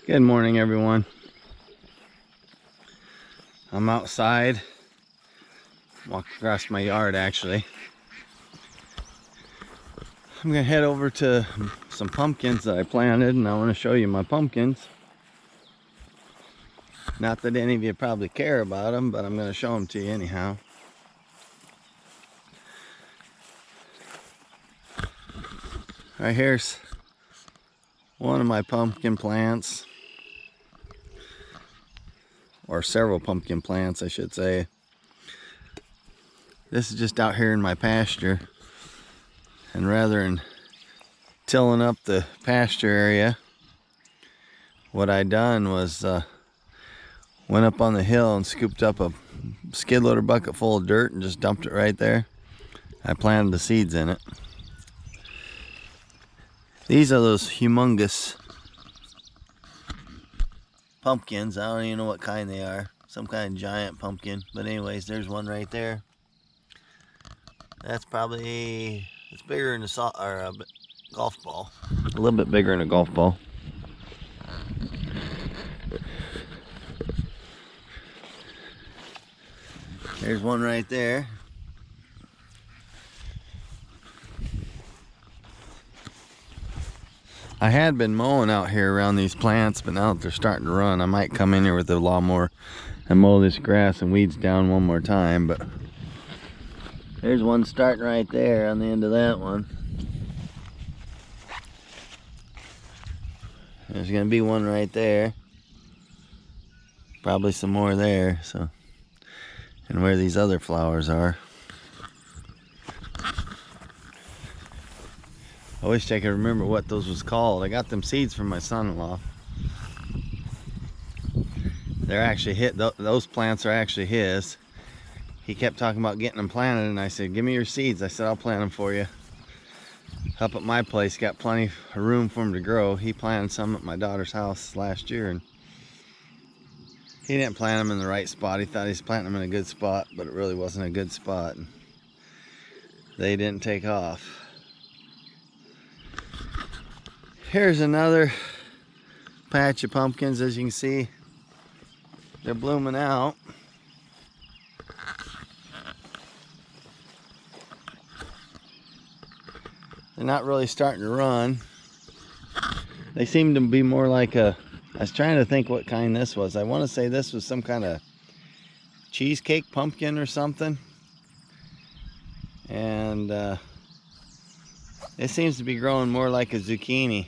Good morning, everyone. I'm outside, walking across my yard actually. I'm gonna head over to some pumpkins that I planted, and I want to show you my pumpkins. Not that any of you probably care about them, but I'm gonna show them to you anyhow. Right here's one of my pumpkin plants, or several pumpkin plants I should say. This is just out here in my pasture, and rather than tilling up the pasture area, what I done was went up on the hill and scooped up a skid loader bucket full of dirt and just dumped it right there. I planted the seeds in it. These are those humongous pumpkins. I don't even know what kind they are. Some kind of giant pumpkin. But anyways, there's one right there. That's probably, it's bigger than a golf ball. A little bit bigger than a golf ball. There's one right there. I had been mowing out here around these plants, but now that they're starting to run, I might come in here with the lawnmower and mow this grass and weeds down one more time. But there's one starting right there on the end of that one. There's gonna be one right there. Probably some more there, so. And where these other flowers are. I wish I could remember what those was called. I got them seeds from my son-in-law. They're actually those plants are actually his. He kept talking about getting them planted, and I said, give me your seeds. I said, I'll plant them for you. Up at my place, got plenty of room for them to grow. He planted some at my daughter's house last year, and he didn't plant them in the right spot. He thought he was planting them in a good spot, but it really wasn't a good spot. They didn't take off. Here's another patch of pumpkins. As you can see, they're blooming out. They're not really starting to run. They seem to be more like I was trying to think what kind this was. I want to say this was some kind of cheesecake pumpkin or something. And it seems to be growing more like a zucchini.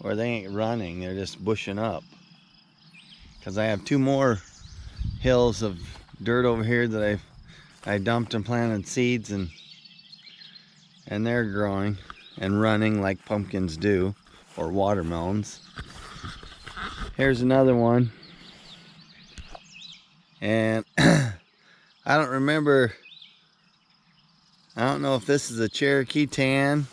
Or they ain't running, they're just bushing up. Because I have two more hills of dirt over here that I dumped and planted seeds, and they're growing and running like pumpkins do, or watermelons. Here's another one. And I don't remember, I don't know if this is a Cherokee tan.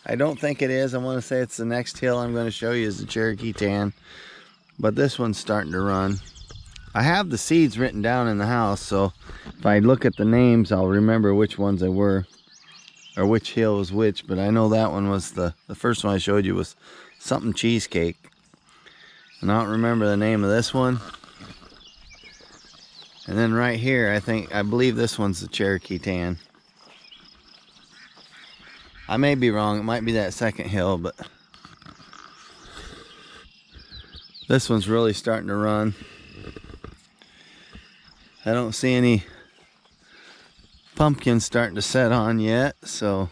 I don't think it is. I want to say it's the next hill I'm going to show you is the Cherokee tan. But this one's starting to run. I have the seeds written down in the house, so if I look at the names, I'll remember which ones they were, or which hill was which. But I know that one was the first one I showed you was something cheesecake. And I don't remember the name of this one. And then right here, I believe this one's the Cherokee tan. I may be wrong, it might be that second hill, but this one's really starting to run. I don't see any pumpkins starting to set on yet, so,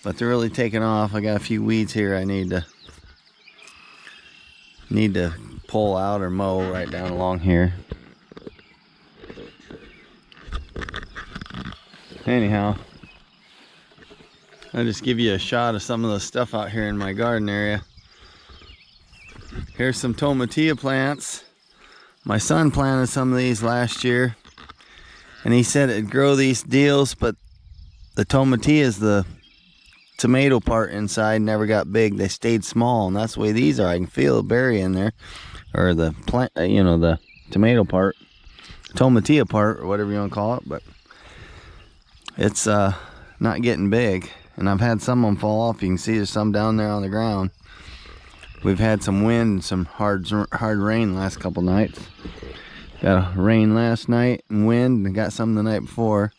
but they're really taking off. I got a few weeds here I need to pull out or mow right down along here. Anyhow, I'll just give you a shot of some of the stuff out here in my garden area. Here's some tomatillo plants. My son planted some of these last year, and he said it'd grow these deals, but the tomatillas, the tomato part inside, never got big. They stayed small, and that's the way these are. I can feel a berry in there, or the plant, the tomato part, tomatillo part, or whatever you want to call it, but it's not getting big. And I've had some of them fall off. You can see there's some down there on the ground. We've had some wind and some hard rain last couple nights. Got a rain last night and wind, and got some the night before.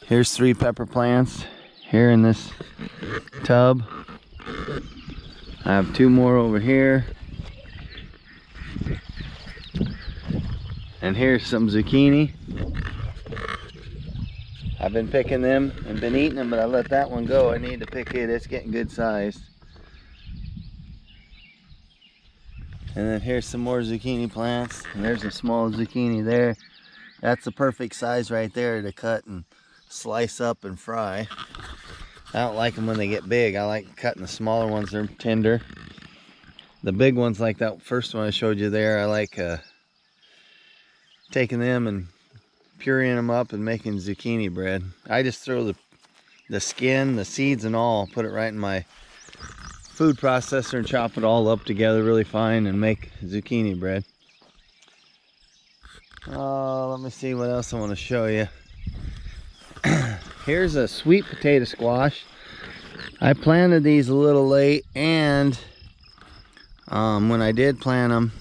Here's 3 pepper plants here in this tub. I have 2 more over here. And here's some zucchini. I've been picking them and been eating them, but I let that one go. I need to pick it. It's getting good size. And then here's some more zucchini plants. And there's a small zucchini there. That's the perfect size right there to cut and slice up and fry. I don't like them when they get big. I like cutting the smaller ones. They're tender. The big ones, like that first one I showed you there, I like taking them and pureeing them up and making zucchini bread. I just throw the skin, the seeds and all, put it right in my food processor and chop it all up together really fine and make zucchini bread. Let me see what else I want to show you. Here's a sweet potato squash. I planted these a little late, and when I did plant them,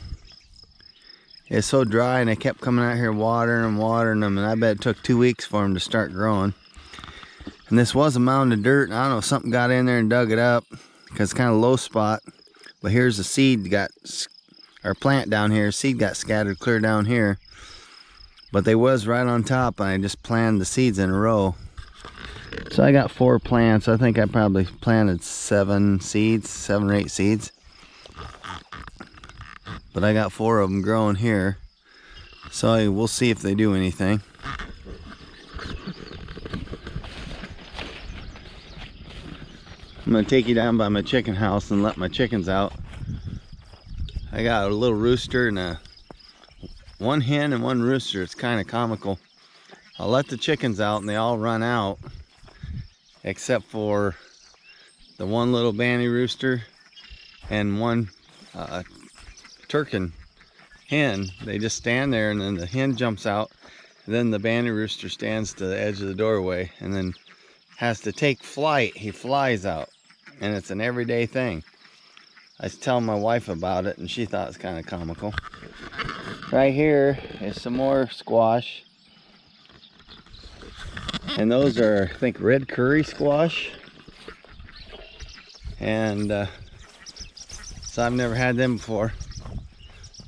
it's so dry, and I kept coming out here watering them, and I bet it took 2 weeks for them to start growing. And this was a mound of dirt, and I don't know if something got in there and dug it up, because it's kind of a low spot. But here's the seed plant down here. Seed got scattered clear down here, but they was right on top, and I just planted the seeds in a row. So I got 4 plants. I think I probably planted 7 or 8 seeds. But I got 4 of them growing here. So we'll see if they do anything. I'm gonna take you down by my chicken house and let my chickens out. I got a little rooster and one hen and 1 rooster. It's kind of comical. I'll let the chickens out and they all run out, except for the 1 little banty rooster and 1 turkin hen. They just stand there, and then the hen jumps out, and then the banty rooster stands to the edge of the doorway and then has to take flight. He flies out, and it's an everyday thing. I was telling my wife about it, and she thought it was kind of comical. Right here is some more squash, and those are, I think, red curry squash. And so I've never had them before.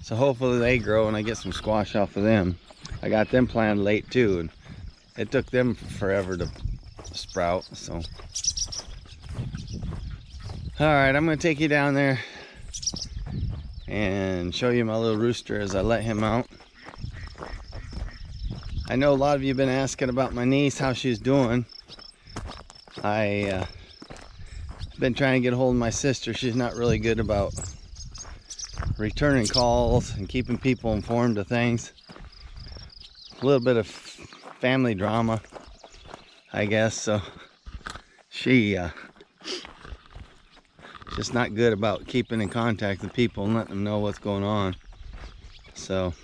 So hopefully they grow and I get some squash off of them. I got them planted late too, and it took them forever to sprout. So, all right, I'm gonna take you down there and show you my little rooster as I let him out. I know a lot of you have been asking about my niece, how she's doing. I been trying to get a hold of my sister. She's not really good about returning calls and keeping people informed of things. A little bit of family drama, I guess. So she just not good about keeping in contact with people and letting them know what's going on. So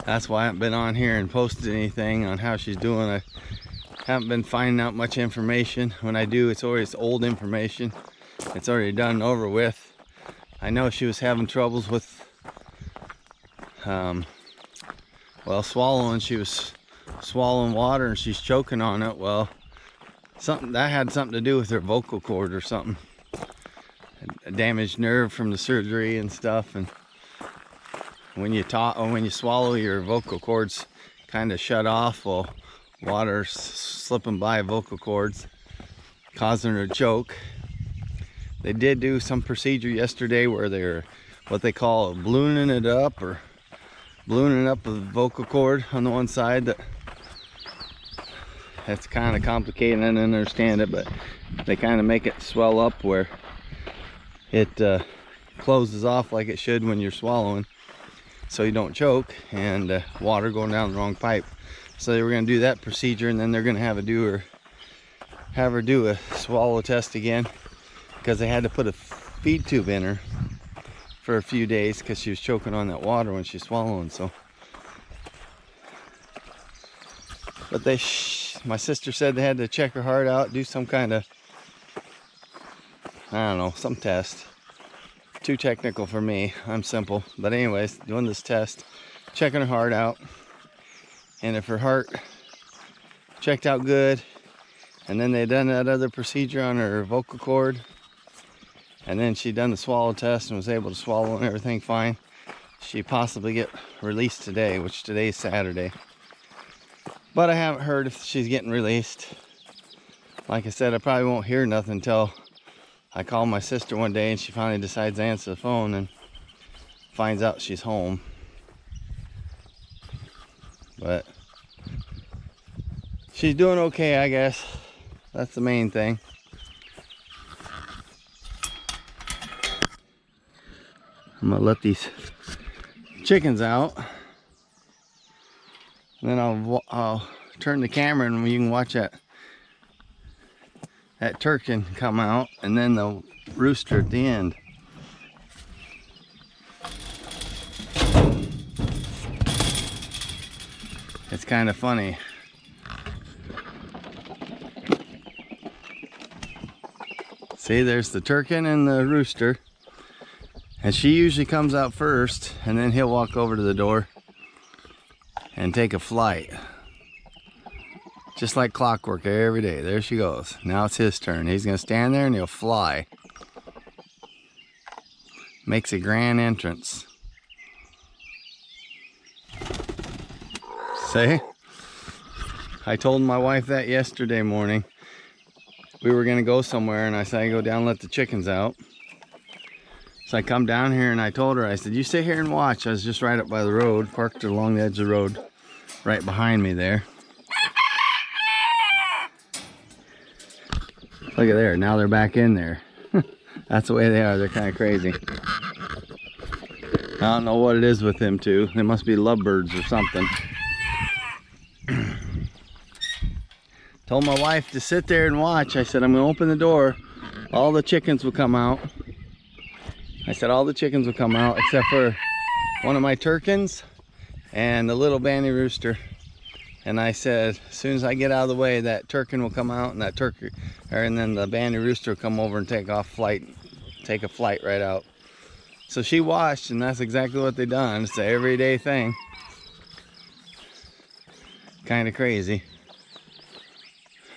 that's why I haven't been on here and posted anything on how she's doing. I haven't been finding out much information. When I do, it's always old information. It's already done and over with. I know she was having troubles with swallowing. She was swallowing water and she's choking on it. Well, that had something to do with her vocal cord or something. A damaged nerve from the surgery and stuff. And when you talk or when you swallow, your vocal cords kind of shut off. Well, water's slipping by vocal cords, causing her to choke. They did do some procedure yesterday where they're what they call ballooning it up, or ballooning up the vocal cord on the one side. That's kind of complicated. I didn't understand it, but they kind of make it swell up where it closes off like it should when you're swallowing, so you don't choke and water going down the wrong pipe. So they were going to do that procedure, and then they're going to have her do a swallow test again, because they had to put a feed tube in her for a few days because she was choking on that water when she's swallowing. So, but my sister said they had to check her heart out, do some kind of I don't know, some test. Too technical for me. I'm simple. But anyways, doing this test, checking her heart out. And if her heart checked out good, and then they done that other procedure on her vocal cord, and then she done the swallow test and was able to swallow and everything fine, she possibly get released today, which today's Saturday. But I haven't heard if she's getting released. Like I said, I probably won't hear nothing until I call my sister one day and she finally decides to answer the phone and finds out she's home. But she's doing okay, I guess. That's the main thing. I'm gonna let these chickens out. And then I'll turn the camera and you can watch that turkin come out, and then the rooster at the end. It's kind of funny. See, there's the turkin and the rooster. And she usually comes out first, and then he'll walk over to the door and take a flight. Just like clockwork every day. There she goes. Now it's his turn. He's going to stand there and he'll fly. Makes a grand entrance. See? I told my wife that yesterday morning. We were going to go somewhere, and I said, I go down and let the chickens out. So I come down here and I told her, I said, you sit here and watch. I was just right up by the road, parked along the edge of the road, right behind me there. Look at there, now they're back in there. That's the way they are, they're kind of crazy. I don't know what it is with them two. They must be lovebirds or something. Told my wife to sit there and watch. I said, I'm gonna open the door. All the chickens will come out. I said all the chickens will come out except for one of my turkins and the little banty rooster. And I said, as soon as I get out of the way, that turkin will come out, and that and then the banty rooster will come over and take a flight right out. So she watched, and that's exactly what they done. It's an everyday thing. Kind of crazy.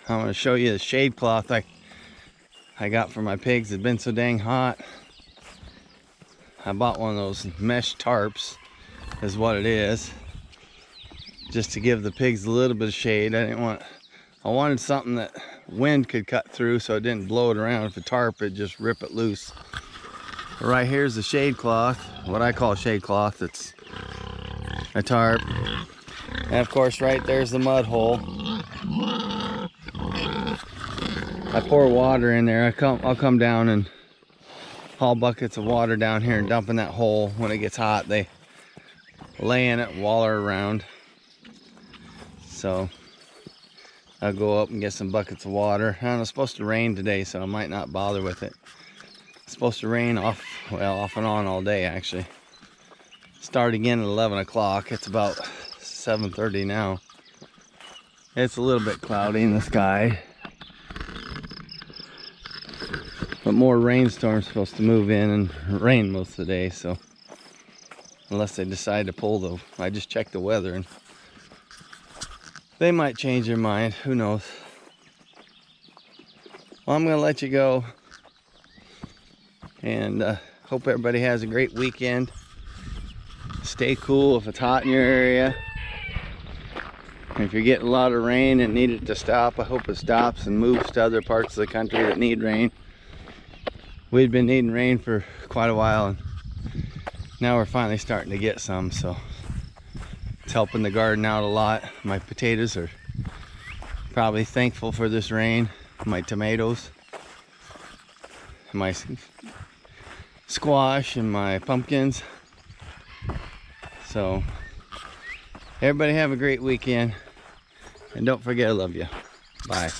I'm going to show you the shade cloth I got for my pigs. It's been so dang hot. I bought one of those mesh tarps, is what it is. Just to give the pigs a little bit of shade. I wanted something that wind could cut through so it didn't blow it around. If a tarp, it'd just rip it loose. But right here's the shade cloth, what I call shade cloth. It's a tarp. And of course right there's the mud hole. I pour water in there. I'll come down and haul buckets of water down here and dump in that hole. When it gets hot, they lay in it and waller around. So I'll go up and get some buckets of water. And it's supposed to rain today, so I might not bother with it. It's supposed to rain off and on all day, actually. Start again at 11 o'clock. It's about 7:30 now. It's a little bit cloudy in the sky. But more rainstorms supposed to move in and rain most of the day, so unless they decide to pull I just checked the weather and they might change their mind, who knows. Well, I'm gonna let you go, and hope everybody has a great weekend. Stay cool if it's hot in your area. If you're getting a lot of rain and need it to stop, I hope it stops and moves to other parts of the country that need rain. We've been needing rain for quite a while, and now we're finally starting to get some, so it's helping the garden out a lot. My potatoes are probably thankful for this rain. My tomatoes, my squash, and my pumpkins. So everybody have a great weekend, and don't forget I love you. Bye.